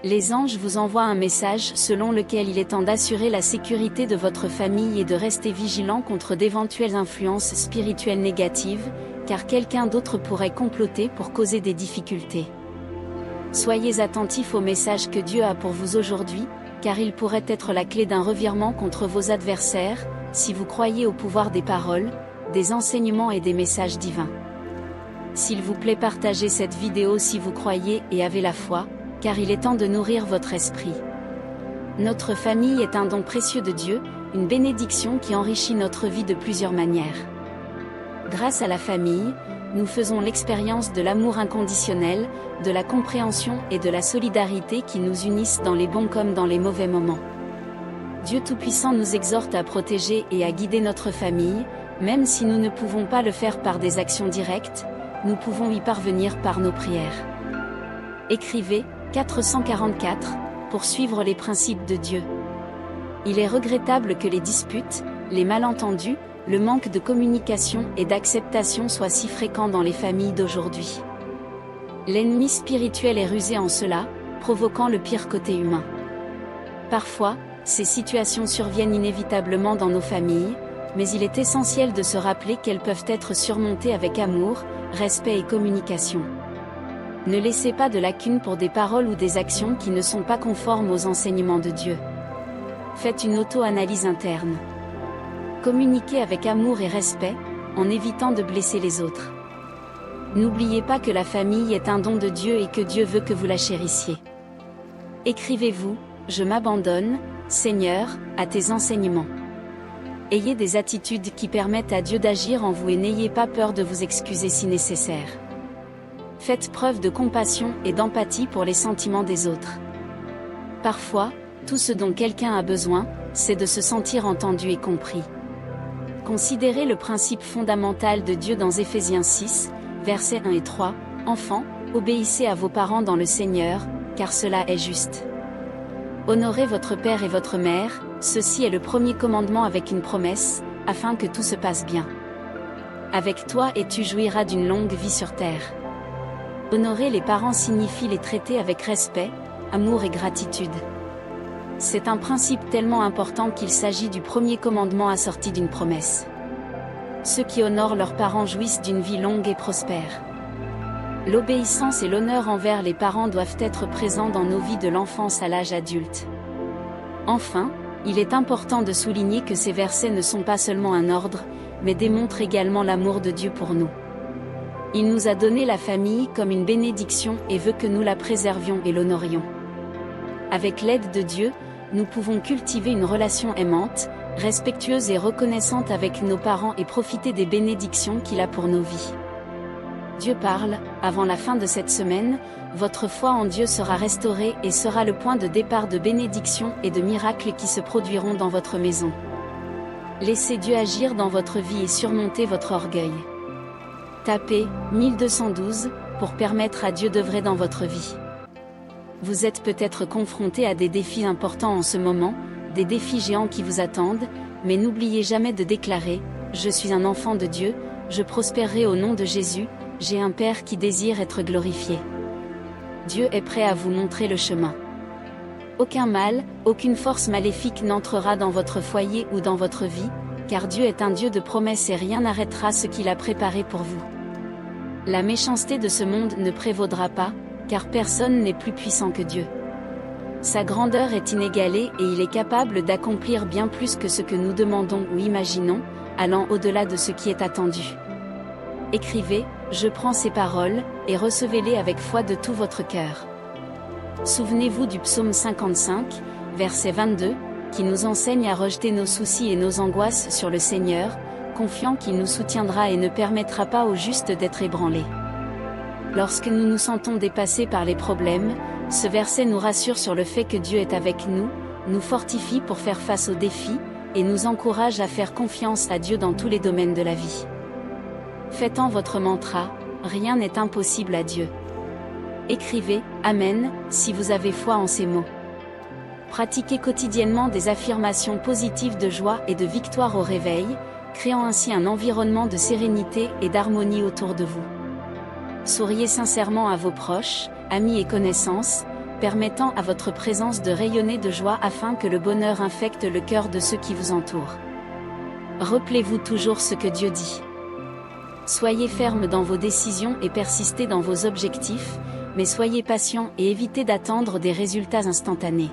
Les anges vous envoient un message selon lequel il est temps d'assurer la sécurité de votre famille et de rester vigilant contre d'éventuelles influences spirituelles négatives, car quelqu'un d'autre pourrait comploter pour causer des difficultés. Soyez attentifs au message que Dieu a pour vous aujourd'hui, car il pourrait être la clé d'un revirement contre vos adversaires, si vous croyez au pouvoir des paroles, des enseignements et des messages divins. S'il vous plaît, partagez cette vidéo si vous croyez et avez la foi, car il est temps de nourrir votre esprit. Notre famille est un don précieux de Dieu, une bénédiction qui enrichit notre vie de plusieurs manières. Grâce à la famille, nous faisons l'expérience de l'amour inconditionnel, de la compréhension et de la solidarité qui nous unissent dans les bons comme dans les mauvais moments. Dieu Tout-Puissant nous exhorte à protéger et à guider notre famille, même si nous ne pouvons pas le faire par des actions directes, nous pouvons y parvenir par nos prières. Écrivez 444, pour suivre les principes de Dieu. Il est regrettable que les disputes, les malentendus, le manque de communication et d'acceptation soient si fréquents dans les familles d'aujourd'hui. L'ennemi spirituel est rusé en cela, provoquant le pire côté humain. Parfois, ces situations surviennent inévitablement dans nos familles, mais il est essentiel de se rappeler qu'elles peuvent être surmontées avec amour, respect et communication. Ne laissez pas de lacunes pour des paroles ou des actions qui ne sont pas conformes aux enseignements de Dieu. Faites une auto-analyse interne. Communiquez avec amour et respect, en évitant de blesser les autres. N'oubliez pas que la famille est un don de Dieu et que Dieu veut que vous la chérissiez. Écrivez-vous, je m'abandonne, Seigneur, à tes enseignements. Ayez des attitudes qui permettent à Dieu d'agir en vous et n'ayez pas peur de vous excuser si nécessaire. Faites preuve de compassion et d'empathie pour les sentiments des autres. Parfois, tout ce dont quelqu'un a besoin, c'est de se sentir entendu et compris. Considérez le principe fondamental de Dieu dans Éphésiens 6, versets 1 et 3, « Enfants, obéissez à vos parents dans le Seigneur, car cela est juste. Honorez votre père et votre mère, ceci est le premier commandement avec une promesse, afin que tout se passe bien. Avec toi et tu jouiras d'une longue vie sur terre. » Honorer les parents signifie les traiter avec respect, amour et gratitude. C'est un principe tellement important qu'il s'agit du premier commandement assorti d'une promesse. Ceux qui honorent leurs parents jouissent d'une vie longue et prospère. L'obéissance et l'honneur envers les parents doivent être présents dans nos vies de l'enfance à l'âge adulte. Enfin, il est important de souligner que ces versets ne sont pas seulement un ordre, mais démontrent également l'amour de Dieu pour nous. Il nous a donné la famille comme une bénédiction et veut que nous la préservions et l'honorions. Avec l'aide de Dieu, nous pouvons cultiver une relation aimante, respectueuse et reconnaissante avec nos parents et profiter des bénédictions qu'il a pour nos vies. Dieu parle, avant la fin de cette semaine, votre foi en Dieu sera restaurée et sera le point de départ de bénédictions et de miracles qui se produiront dans votre maison. Laissez Dieu agir dans votre vie et surmonter votre orgueil. Tapez 1212 pour permettre à Dieu d'œuvrer dans votre vie. Vous êtes peut-être confronté à des défis importants en ce moment, des défis géants qui vous attendent, mais n'oubliez jamais de déclarer « Je suis un enfant de Dieu, je prospérerai au nom de Jésus, j'ai un Père qui désire être glorifié. » Dieu est prêt à vous montrer le chemin. Aucun mal, aucune force maléfique n'entrera dans votre foyer ou dans votre vie, car Dieu est un Dieu de promesses et rien n'arrêtera ce qu'il a préparé pour vous. La méchanceté de ce monde ne prévaudra pas, car personne n'est plus puissant que Dieu. Sa grandeur est inégalée et il est capable d'accomplir bien plus que ce que nous demandons ou imaginons, allant au-delà de ce qui est attendu. Écrivez, je prends ces paroles, et recevez-les avec foi de tout votre cœur. Souvenez-vous du psaume 55, verset 22, qui nous enseigne à rejeter nos soucis et nos angoisses sur le Seigneur, confiant qu'il nous soutiendra et ne permettra pas au juste d'être ébranlé. Lorsque nous nous sentons dépassés par les problèmes, ce verset nous rassure sur le fait que Dieu est avec nous fortifie pour faire face aux défis, et nous encourage à faire confiance à Dieu dans tous les domaines de la vie. Faites-en votre mantra, rien n'est impossible à Dieu. Écrivez « Amen » si vous avez foi en ces mots. Pratiquez quotidiennement des affirmations positives de joie et de victoire au réveil, créant ainsi un environnement de sérénité et d'harmonie autour de vous. Souriez sincèrement à vos proches, amis et connaissances, permettant à votre présence de rayonner de joie afin que le bonheur infecte le cœur de ceux qui vous entourent. Rappelez-vous toujours ce que Dieu dit. Soyez ferme dans vos décisions et persistez dans vos objectifs, mais soyez patient et évitez d'attendre des résultats instantanés.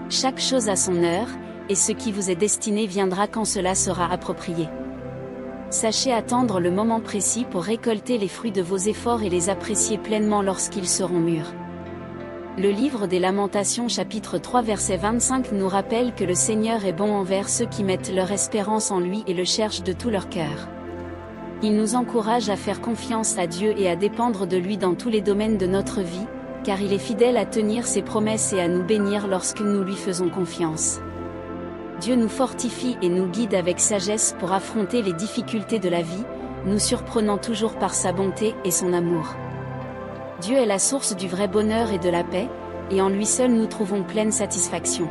Chaque chose a son heure, et ce qui vous est destiné viendra quand cela sera approprié. Sachez attendre le moment précis pour récolter les fruits de vos efforts et les apprécier pleinement lorsqu'ils seront mûrs. Le livre des Lamentations chapitre 3 verset 25 nous rappelle que le Seigneur est bon envers ceux qui mettent leur espérance en lui et le cherchent de tout leur cœur. Il nous encourage à faire confiance à Dieu et à dépendre de lui dans tous les domaines de notre vie, car il est fidèle à tenir ses promesses et à nous bénir lorsque nous lui faisons confiance. Dieu nous fortifie et nous guide avec sagesse pour affronter les difficultés de la vie, nous surprenant toujours par sa bonté et son amour. Dieu est la source du vrai bonheur et de la paix, et en lui seul nous trouvons pleine satisfaction.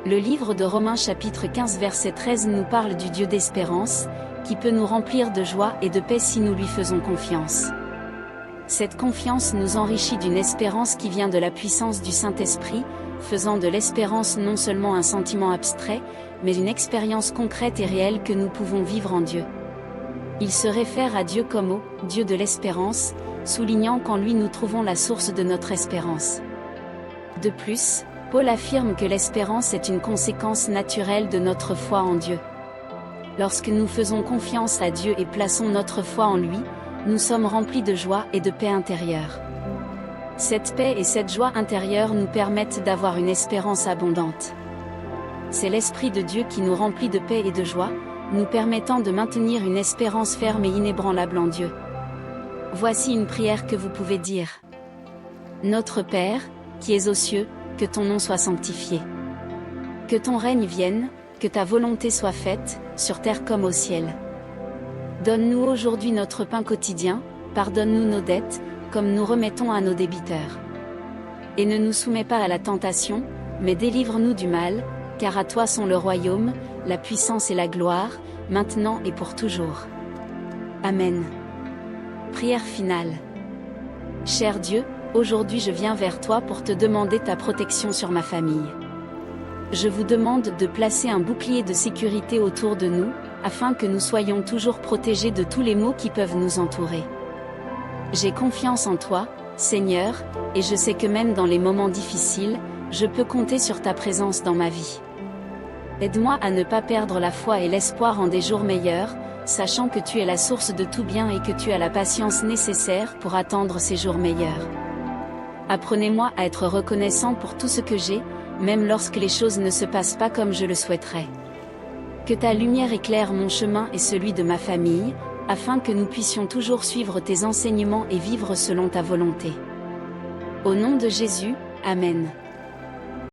Le livre de Romains chapitre 15 verset 13 nous parle du Dieu d'espérance, qui peut nous remplir de joie et de paix si nous lui faisons confiance. Cette confiance nous enrichit d'une espérance qui vient de la puissance du Saint-Esprit, faisant de l'espérance non seulement un sentiment abstrait, mais une expérience concrète et réelle que nous pouvons vivre en Dieu. Il se réfère à Dieu comme au « Dieu de l'espérance », soulignant qu'en lui nous trouvons la source de notre espérance. De plus, Paul affirme que l'espérance est une conséquence naturelle de notre foi en Dieu. Lorsque nous faisons confiance à Dieu et plaçons notre foi en lui, nous sommes remplis de joie et de paix intérieure. Cette paix et cette joie intérieure nous permettent d'avoir une espérance abondante. C'est l'Esprit de Dieu qui nous remplit de paix et de joie, nous permettant de maintenir une espérance ferme et inébranlable en Dieu. Voici une prière que vous pouvez dire. Notre Père, qui es aux cieux, que ton nom soit sanctifié. Que ton règne vienne, que ta volonté soit faite, sur terre comme au ciel. Donne-nous aujourd'hui notre pain quotidien, pardonne-nous nos dettes, comme nous remettons à nos débiteurs. Et ne nous soumets pas à la tentation, mais délivre-nous du mal, car à toi sont le royaume, la puissance et la gloire, maintenant et pour toujours. Amen. Prière finale. Cher Dieu, aujourd'hui je viens vers toi pour te demander ta protection sur ma famille. Je vous demande de placer un bouclier de sécurité autour de nous, afin que nous soyons toujours protégés de tous les maux qui peuvent nous entourer. J'ai confiance en toi, Seigneur, et je sais que même dans les moments difficiles, je peux compter sur ta présence dans ma vie. Aide-moi à ne pas perdre la foi et l'espoir en des jours meilleurs, sachant que tu es la source de tout bien et que tu as la patience nécessaire pour attendre ces jours meilleurs. Apprenez-moi à être reconnaissant pour tout ce que j'ai, même lorsque les choses ne se passent pas comme je le souhaiterais. Que ta lumière éclaire mon chemin et celui de ma famille, afin que nous puissions toujours suivre tes enseignements et vivre selon ta volonté. Au nom de Jésus, Amen.